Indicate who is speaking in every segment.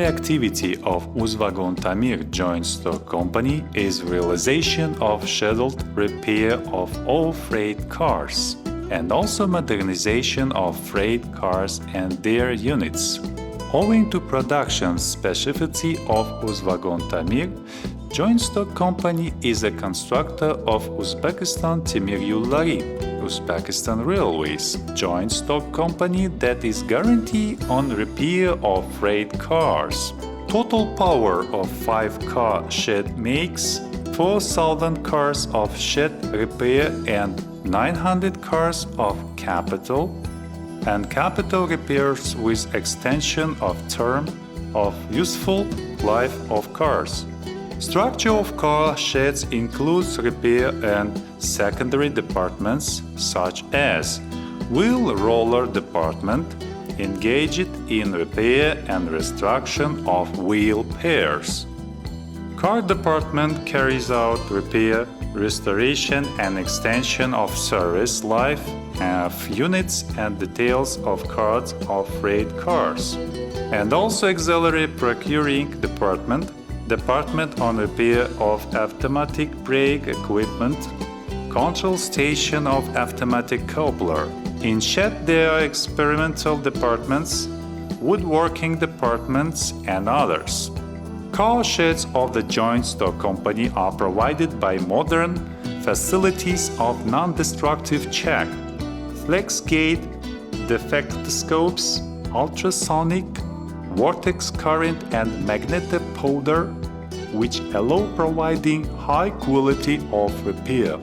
Speaker 1: activity of Uzbekistan joint stock company is realization of scheduled repair of all freight cars and also modernization of freight cars and their units. Owing to production specificity of Uzbekistan, joint stock company is a constructor of Uzbekistan Temir Yolları, Uzbekistan Railways, joint stock company that is guarantee on repair of freight cars. Total power of 5-car shed makes 4,000 cars of shed repair and 900 cars of capital and capital repairs with extension of term of useful life of cars. Structure of car sheds includes repair and secondary departments such as wheel roller department, engaged in repair and restoration of wheel pairs. Car department carries out repair, restoration and extension of service life of units and details of cars of freight cars. And also auxiliary procuring department on repair of automatic brake equipment, control station of automatic coupler. In shed there are experimental departments, woodworking departments and others. Car sheds of the joint stock company are provided by modern facilities of non-destructive check, flex gate, defectoscopes, ultrasonic, vortex current and magnetic powder, which allow providing high quality of repair.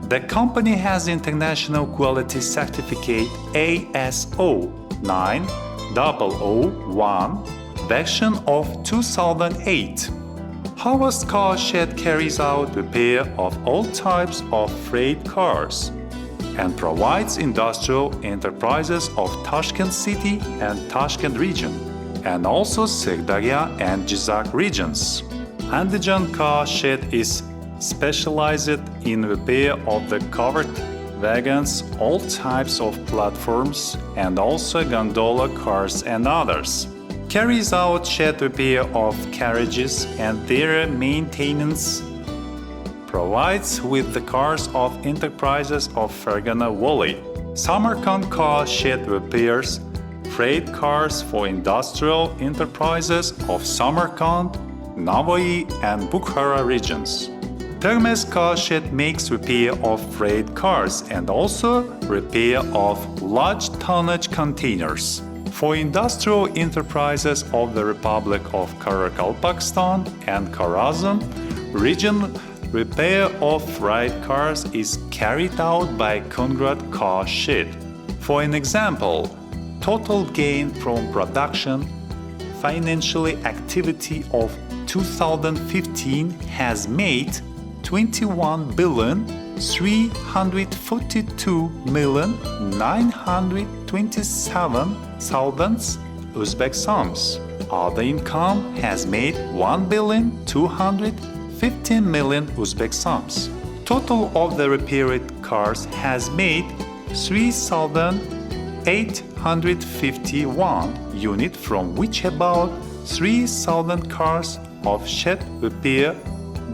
Speaker 1: The company has international quality certificate ASO 9001 version of 2008. Harvest Car Shed carries out repair of all types of freight cars and provides industrial enterprises of Tashkent City and Tashkent region, and also Sirdarya and Jizak regions. Andijan Car Shed is specialized in repair of the covered wagons, all types of platforms, and also gondola cars and others. Carries out shed repair of carriages and their maintenance. Provides with the cars of enterprises of Fergana Valley. Samarkand Car Shed repairs freight cars for industrial enterprises of Samarkand, Navai and Bukhara regions. Termes Car Shed makes repair of freight cars and also repair of large tonnage containers. For industrial enterprises of the Republic of Karakalpakstan and Karazm region, repair of freight cars is carried out by Kongrad Car Shed. For an example, total gain from production financially activity of 2015 has made 21,342,927,000 Uzbek soms. Other income has made 1,215,000,000 Uzbek soms. Total of the repaired cars has made 3,851 units, from which about 3,000 cars of shed repair,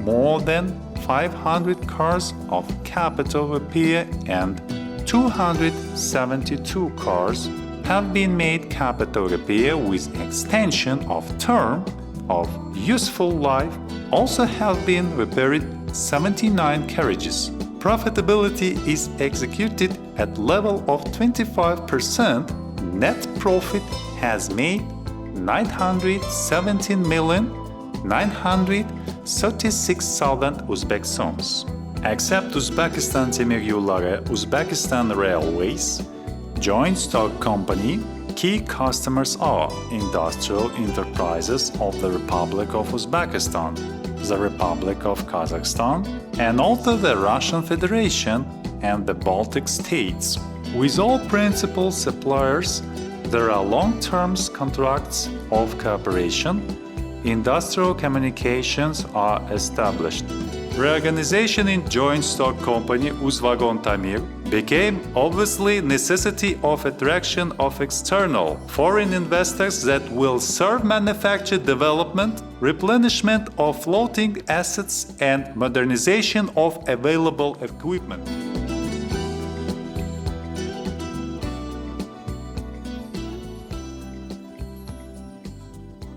Speaker 1: more than 500 cars of capital repair and 272 cars have been made capital repair with extension of term of useful life. Also have been repaired 79 carriages. Profitability is executed at level of 25%. Net profit has made 917,936,000 Uzbek soms. Except Uzbekistan Temir Yolları, Uzbekistan Railways, joint stock company, key customers are industrial enterprises of the Republic of Uzbekistan, the Republic of Kazakhstan, and also the Russian Federation and the Baltic states. With all principal suppliers, there are long-term contracts of cooperation. Industrial communications are established. Reorganization in joint stock company Uzvagont Tamir became obviously necessity of attraction of external foreign investors that will serve manufacture development, replenishment of floating assets and modernization of available equipment.